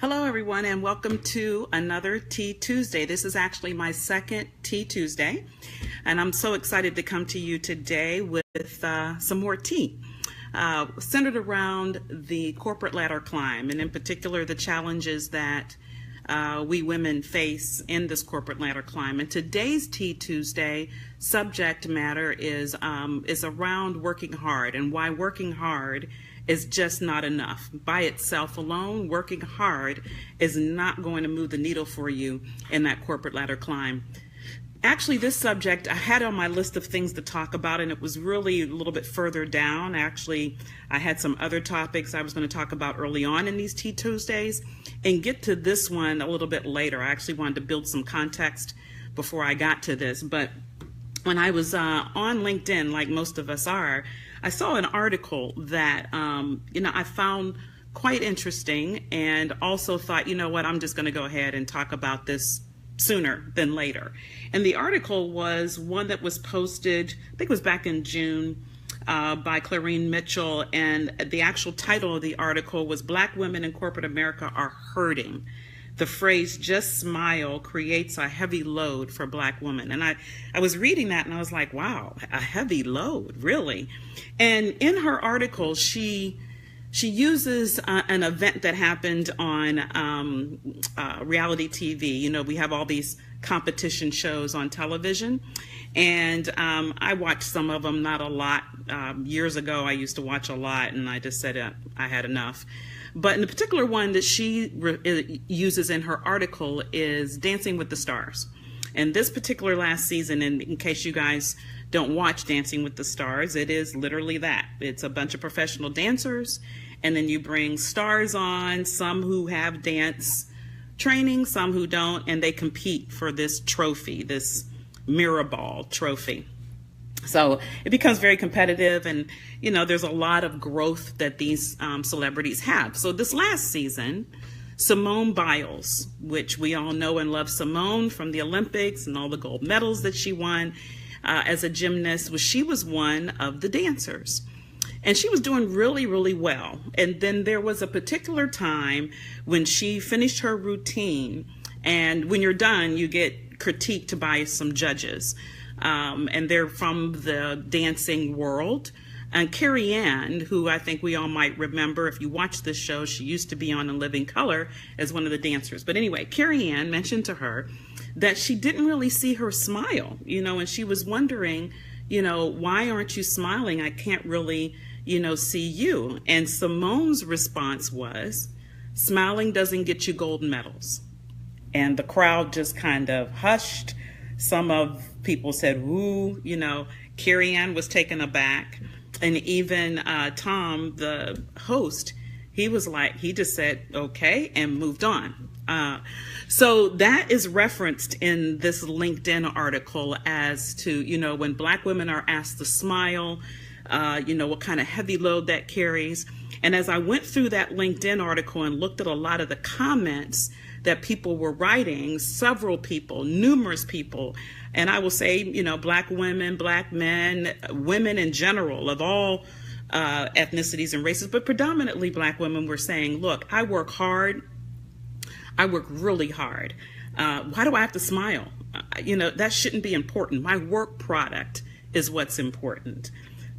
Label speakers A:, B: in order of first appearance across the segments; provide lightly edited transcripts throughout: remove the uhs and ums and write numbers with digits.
A: Hello, everyone, and welcome to another Tea Tuesday. This is actually my second Tea Tuesday, and I'm so excited to come to you today with some more tea centered around the corporate ladder climb, and in particular, the challenges that we women face in this corporate ladder climb. And today's Tea Tuesday subject matter is around working hard and why working hard is just not enough. By itself alone, working hard is not going to move the needle for you in that corporate ladder climb. Actually, this subject I had on my list of things to talk about, and it was really a little bit further down. Actually, I had some other topics I was going to talk about early on in these Tea Tuesdays and get to this one a little bit later. I actually wanted to build some context before I got to this, but when I was on LinkedIn, like most of us are, I saw an article that I found quite interesting, and also thought, you know what, I'm just going to go ahead and talk about this sooner than later. And the article was one that was posted, I think it was back in June, by Clarine Mitchell, and the actual title of the article was "Black Women in Corporate America Are Hurting. The phrase 'just smile' creates a heavy load for Black women." And I was reading that and I was like, wow, a heavy load, really? And in her article, she uses an event that happened on reality TV. You know, we have all these competition shows on television, and I watched some of them, not a lot. Years ago, I used to watch a lot, and I just said I had enough. But in the particular one that she uses in her article is Dancing with the Stars. And this particular last season, and in case you guys don't watch Dancing with the Stars, it is literally that. It's a bunch of professional dancers, and then you bring stars on, some who have dance training, some who don't, and they compete for this trophy, this mirror ball trophy. So it becomes very competitive, and there's a lot of growth that these celebrities have. So this last season, Simone Biles, which we all know and love Simone from the Olympics and all the gold medals that she won as a gymnast, she was one of the dancers. And she was doing really, really well. And then there was a particular time when she finished her routine, and when you're done, you get critiqued by some judges. And they're from the dancing world. And Carrie Ann, who I think we all might remember if you watch this show, she used to be on In Living Color as one of the dancers. But anyway, Carrie Ann mentioned to her that she didn't really see her smile, and she was wondering, why aren't you smiling? I can't really, see you. And Simone's response was, smiling doesn't get you gold medals. And the crowd just kind of hushed. Some of people said, "Woo," Carrie Ann was taken aback. And even Tom, the host, he just said, okay, and moved on. So that is referenced in this LinkedIn article as to, when Black women are asked to smile, what kind of heavy load that carries. And as I went through that LinkedIn article and looked at a lot of the comments that people were writing, several people, numerous people, and I will say, Black women, Black men, women in general of all ethnicities and races, but predominantly Black women, were saying, look, I work hard. I work really hard. Why do I have to smile? That shouldn't be important. My work product is what's important.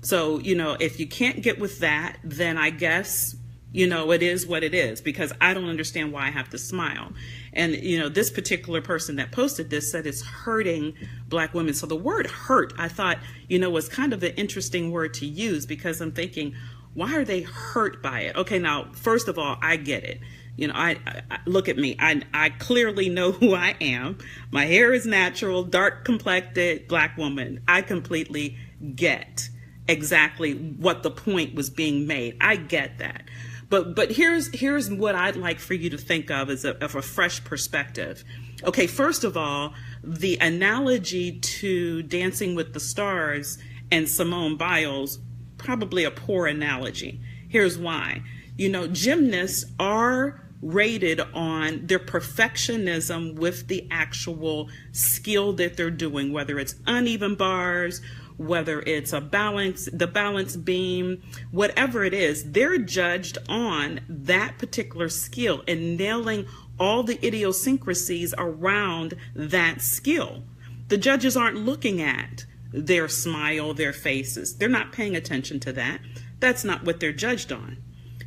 A: So, if you can't get with that, then I guess, it is what it is, because I don't understand why I have to smile. And, this particular person that posted this said it's hurting Black women. So the word hurt, I thought, was kind of an interesting word to use, because I'm thinking, why are they hurt by it? Okay, now, first of all, I get it. I look at me. I clearly know who I am. My hair is natural, dark complected Black woman. I completely get exactly what the point was being made. I get that. But here's what I'd like for you to think of as of a fresh perspective. Okay, first of all, the analogy to Dancing with the Stars and Simone Biles, probably a poor analogy. Here's why. Gymnasts are rated on their perfectionism with the actual skill that they're doing, whether it's uneven bars, whether it's the balance beam, whatever it is, they're judged on that particular skill and nailing all the idiosyncrasies around that skill. The judges aren't looking at their smile, their faces. They're not paying attention to that. That's not what they're judged on.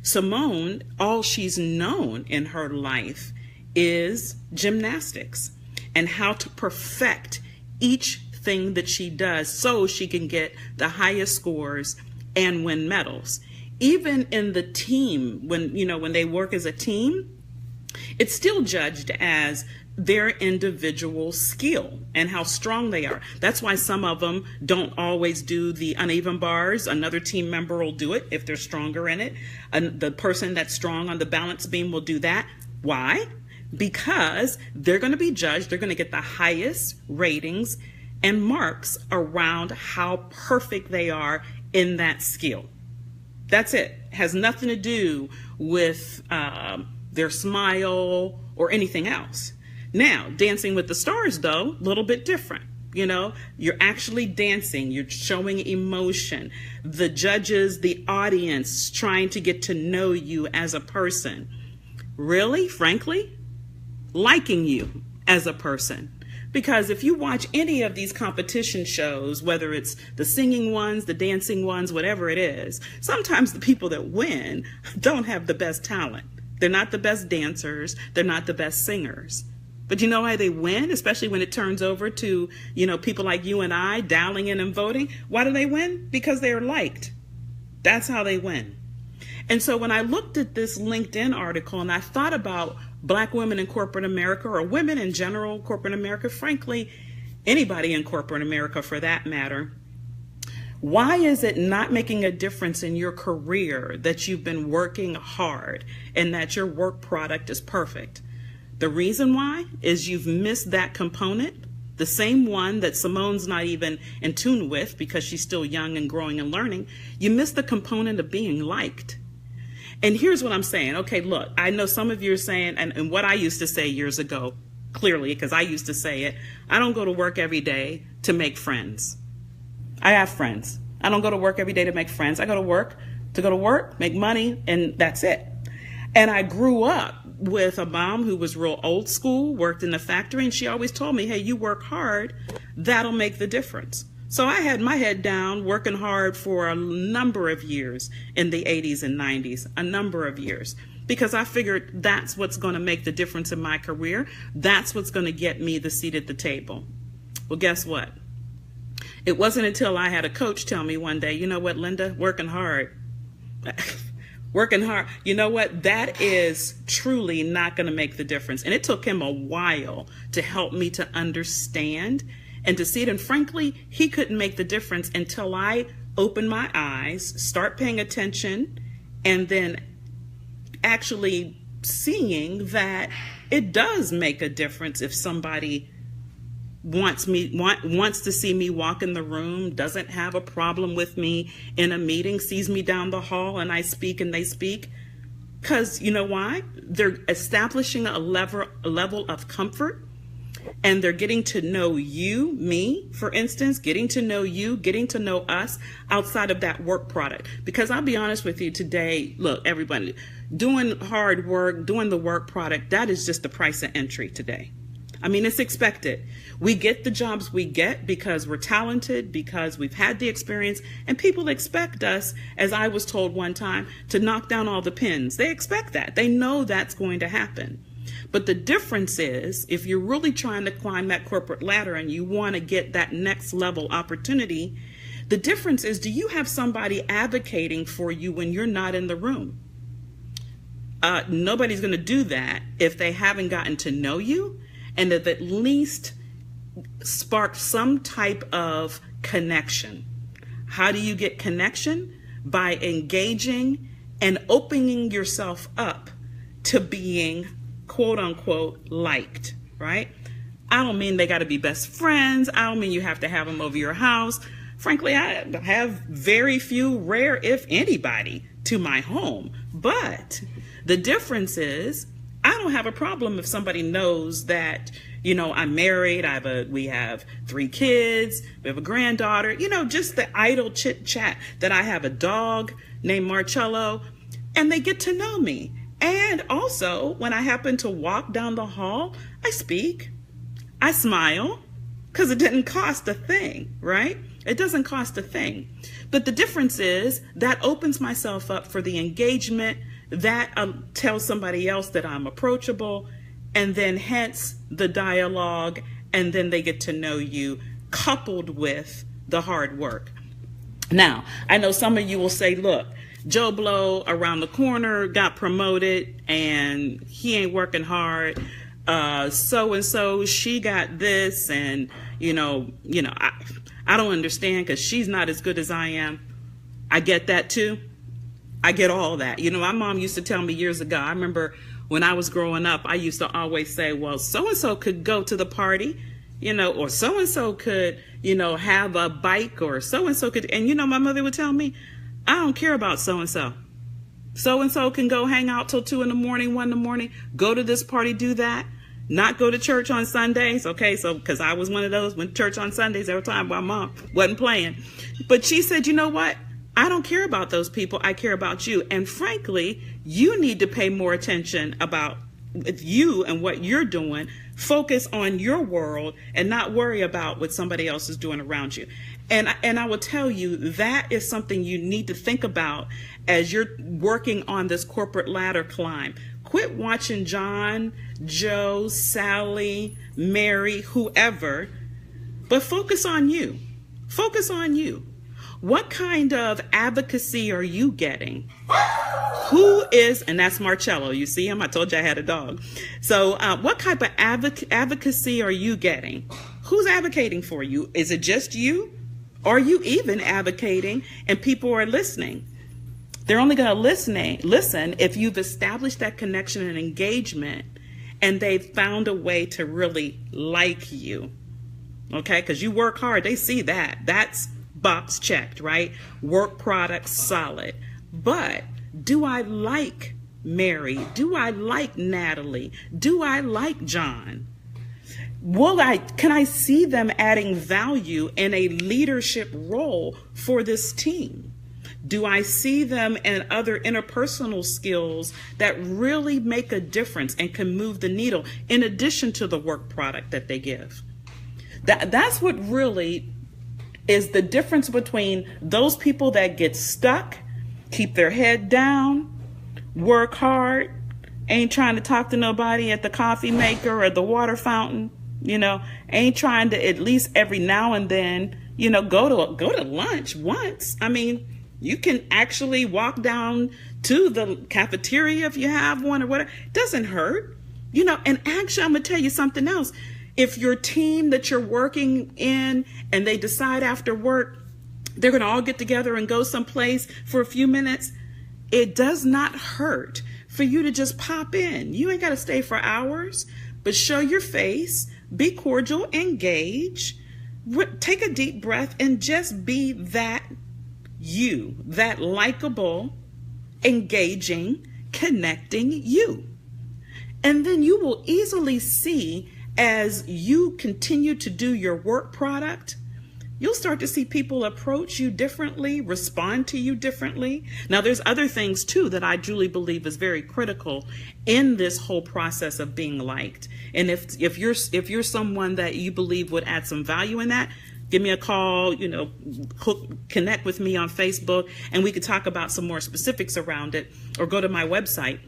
A: Simone, all she's known in her life is gymnastics and how to perfect each thing that she does so she can get the highest scores and win medals. Even in the team, when they work as a team, it's still judged as their individual skill and how strong they are. That's why some of them don't always do the uneven bars. Another team member will do it if they're stronger in it. And the person that's strong on the balance beam will do that. Why? Because they're going to be judged. They're going to get the highest ratings and marks around how perfect they are in that skill. That's it. Has nothing to do with their smile or anything else. Now, Dancing with the Stars, though, a little bit different. You're actually dancing. You're showing emotion. The judges, the audience, trying to get to know you as a person. Really, frankly, liking you as a person. Because if you watch any of these competition shows, whether it's the singing ones, the dancing ones, whatever it is, sometimes the people that win don't have the best talent. They're not the best dancers. They're not the best singers. But you know why they win, especially when it turns over to, people like you and I dialing in and voting? Why do they win? Because they are liked. That's how they win. And so when I looked at this LinkedIn article and I thought about Black women in corporate America, or women in general, corporate America, frankly, anybody in corporate America for that matter, why is it not making a difference in your career that you've been working hard and that your work product is perfect? The reason why is you've missed that component, the same one that Simone's not even in tune with because she's still young and growing and learning. You missed the component of being liked. And here's what I'm saying. Okay, look, I know some of you are saying, and what I used to say years ago, clearly, because I used to say it, I don't go to work every day to make friends. I have friends. I don't go to work every day to make friends. I go to work, make money, and that's it. And I grew up with a mom who was real old school, worked in the factory, and she always told me, hey, you work hard, that'll make the difference. So I had my head down working hard for a number of years in the 80s and 90s, a number of years, because I figured that's what's going to make the difference in my career. That's what's going to get me the seat at the table. Well, guess what? It wasn't until I had a coach tell me one day, you know what, Linda, working hard. Working hard, you know what? That is truly not going to make the difference. And it took him a while to help me to understand and to see it. And frankly, he couldn't make the difference until I opened my eyes, start paying attention, and then actually seeing that it does make a difference if somebody wants to see me walk in the room, doesn't have a problem with me in a meeting, sees me down the hall and I speak and they speak. Because you know why? They're establishing a level of comfort, and they're getting to know you, me, for instance, getting to know you, getting to know us outside of that work product. Because I'll be honest with you today, look, everybody, doing hard work, doing the work product, that is just the price of entry today. I mean, it's expected. We get the jobs we get because we're talented, because we've had the experience, and people expect us, as I was told one time, to knock down all the pins. They expect that. They know that's going to happen. But the difference is, if you're really trying to climb that corporate ladder and you want to get that next level opportunity, the difference is, do you have somebody advocating for you when you're not in the room? Nobody's going to do that if they haven't gotten to know you and have at least sparked some type of connection. How do you get connection? By engaging and opening yourself up to being quote unquote liked, right? I don't mean they got to be best friends. I don't mean you have to have them over your house. Frankly, I have very few, rare, if anybody, to my home. But the difference is, I don't have a problem if somebody knows that, I'm married, we have 3 kids, we have a granddaughter, just the idle chit chat, that I have a dog named Marcello, and they get to know me. And also, when I happen to walk down the hall, I speak, I smile, because it didn't cost a thing, right? It doesn't cost a thing. But the difference is that opens myself up for the engagement, that tells somebody else that I'm approachable, and then hence the dialogue, and then they get to know you, coupled with the hard work. Now, I know some of you will say, look, Joe Blow around the corner got promoted and he ain't working hard. So-and-so, she got this, and, I don't understand because she's not as good as I am. I get that too. I get all that. My mom used to tell me years ago, I remember when I was growing up, I used to always say, well, so-and-so could go to the party, or so-and-so could, have a bike, or so-and-so could, and my mother would tell me, I don't care about so-and-so. So-and-so can go hang out till 2 in the morning, 1 in the morning, go to this party, do that, not go to church on Sundays. Okay, so because I was one of those, went to church on Sundays every time while mom wasn't playing. But she said, you know what? I don't care about those people. I care about you. And frankly, you need to pay more attention about you and what you're doing. Focus on your world and not worry about what somebody else is doing around you. And I will tell you, that is something you need to think about as you're working on this corporate ladder climb. Quit watching John, Joe, Sally, Mary, whoever, but focus on you. Focus on you. What kind of advocacy are you getting? Who is, and that's Marcello, you see him? I told you I had a dog. So what type of advocacy are you getting? Who's advocating for you? Is it just you? Are you even advocating and people are listening? They're only going to listen if you've established that connection and engagement and they've found a way to really like you. Okay? Because you work hard. They see that. That's box checked, right? Work product solid. But do I like Mary? Do I like Natalie? Do I like John? Can I see them adding value in a leadership role for this team? Do I see them in other interpersonal skills that really make a difference and can move the needle in addition to the work product that they give? That's what really is the difference between those people that get stuck, keep their head down, work hard, ain't trying to talk to nobody at the coffee maker or the water fountain, ain't trying to at least every now and then, go to lunch once. I mean, you can actually walk down to the cafeteria if you have one or whatever. It doesn't hurt, and actually I'm gonna tell you something else. If your team that you're working in and they decide after work, they're going to all get together and go someplace for a few minutes, it does not hurt for you to just pop in. You ain't got to stay for hours, but show your face, be cordial, engage, take a deep breath, and just be that you, that likable, engaging, connecting you. And then you will easily see, as you continue to do your work product, you'll start to see people approach you differently, respond to you differently. Now, there's other things too that I truly believe is very critical in this whole process of being liked. And if you're someone that you believe would add some value in that, give me a call, connect with me on Facebook, and we could talk about some more specifics around it, or go to my website.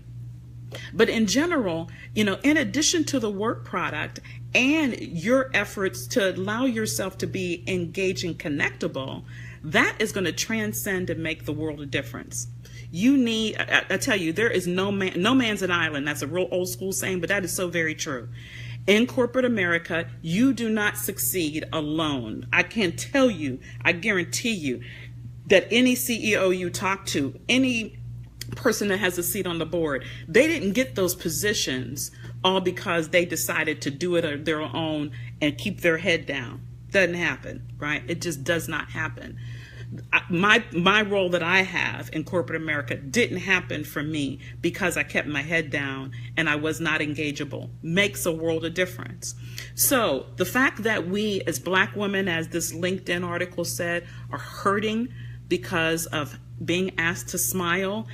A: But in general, in addition to the work product and your efforts to allow yourself to be engaged and connectable, that is going to transcend and make the world a difference. You need, I tell you, there is no man's an island. That's a real old school saying, but that is so very true. In corporate America, you do not succeed alone. I can tell you, I guarantee you that any CEO you talk to, any person that has a seat on the board, they didn't get those positions all because they decided to do it on their own and keep their head down. Doesn't happen, right? It just does not happen. My role that I have in corporate America didn't happen for me because I kept my head down and I was not engageable. Makes a world of difference. So the fact that we as Black women, as this LinkedIn article said, are hurting because of being asked to smile,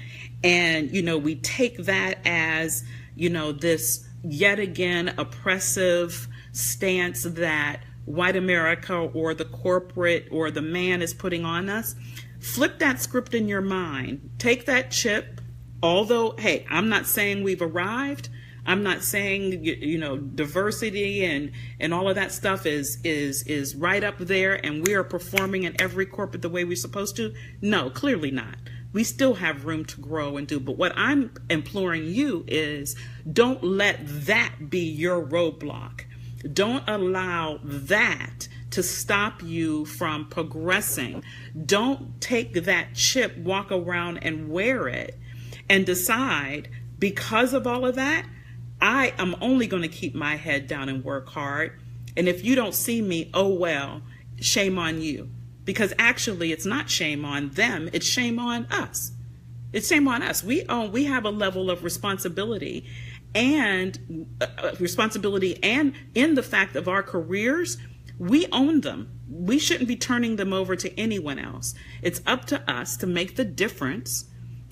A: and we take that as this yet again oppressive stance that white America or the corporate or the man is putting on us. Flip that script in your mind. Take that chip. Although, hey, I'm not saying we've arrived. I'm not saying diversity and all of that stuff is right up there and we are performing in every corporate the way we're supposed to. No, clearly not. We still have room to grow and do. But what I'm imploring you is, don't let that be your roadblock. Don't allow that to stop you from progressing. Don't take that chip, walk around and wear it and decide, because of all of that, I am only going to keep my head down and work hard. And if you don't see me, oh well, shame on you. Because actually it's not shame on them, it's shame on us. It's shame on us. We have a level of responsibility and in the fact of our careers, we own them. We shouldn't be turning them over to anyone else. It's up to us to make the difference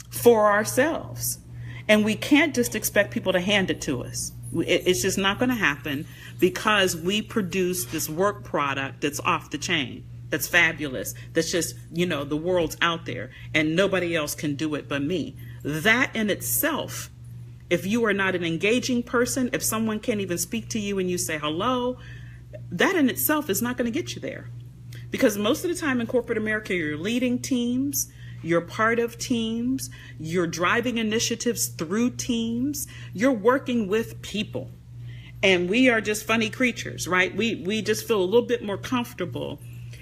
A: for ourselves. And we can't just expect people to hand it to us. It's just not going to happen, because we produce this work product that's off the chain, that's fabulous, that's just, the world's out there and nobody else can do it but me. That in itself, if you are not an engaging person, if someone can't even speak to you and you say hello, that in itself is not going to get you there. Because most of the time in corporate America, you're leading teams, you're part of teams, you're driving initiatives through teams, you're working with people. And we are just funny creatures, right? We just feel a little bit more comfortable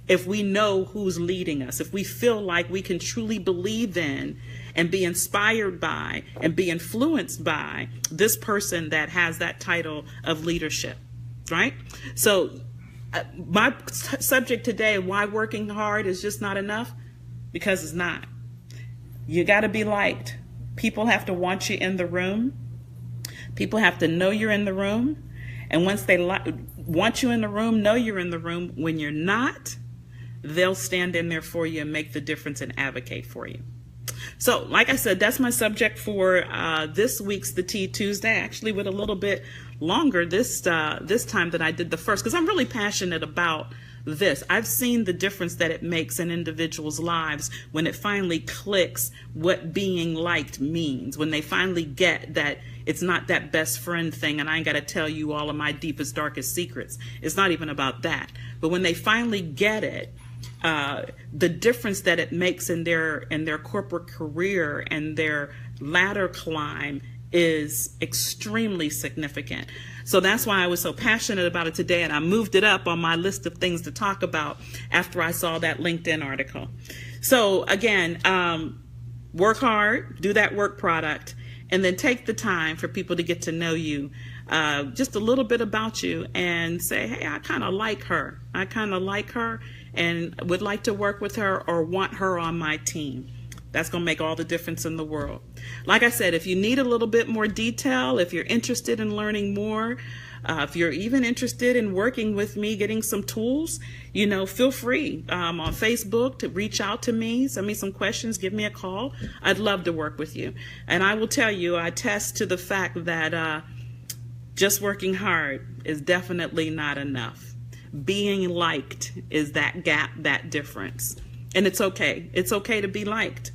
A: if we know who's leading us, if we feel like we can truly believe in and be inspired by and be influenced by this person that has that title of leadership, right? So my subject today, why working hard is just not enough, because it's not. You got to be liked. People have to want you in the room. People have to know you're in the room. And once they want you in the room, know you're in the room, when you're not, they'll stand in there for you and make the difference and advocate for you. So, like I said, that's my subject for this week's The Tea Tuesday. Actually, with a little bit longer this time than I did the first, because I'm really passionate about this. I've seen the difference that it makes in individuals' lives when it finally clicks what being liked means, when they finally get that it's not that best friend thing and I ain't got to tell you all of my deepest, darkest secrets. It's not even about that. But when they finally get it, the difference that it makes in their corporate career and their ladder climb is extremely significant. So that's why I was so passionate about it today, and I moved it up on my list of things to talk about after I saw that LinkedIn article. So again, work hard, do that work product, and then take the time for people to get to know you, just a little bit about you, and say, hey, I kind of like her. I kind of like her and would like to work with her or want her on my team. That's going to make all the difference in the world. Like I said, if you need a little bit more detail, if you're interested in learning more, if you're even interested in working with me, getting some tools, feel free on Facebook to reach out to me, send me some questions, give me a call. I'd love to work with you. And I will tell you, I attest to the fact that just working hard is definitely not enough. Being liked is that gap, that difference. And it's okay. It's okay to be liked.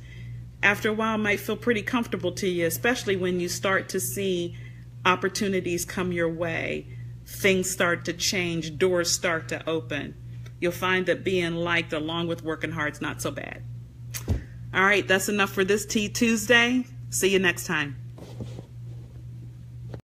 A: After a while, it might feel pretty comfortable to you, especially when you start to see opportunities come your way, things start to change, doors start to open. You'll find that being liked along with working hard is not so bad. All right, that's enough for this Tea Tuesday. See you next time.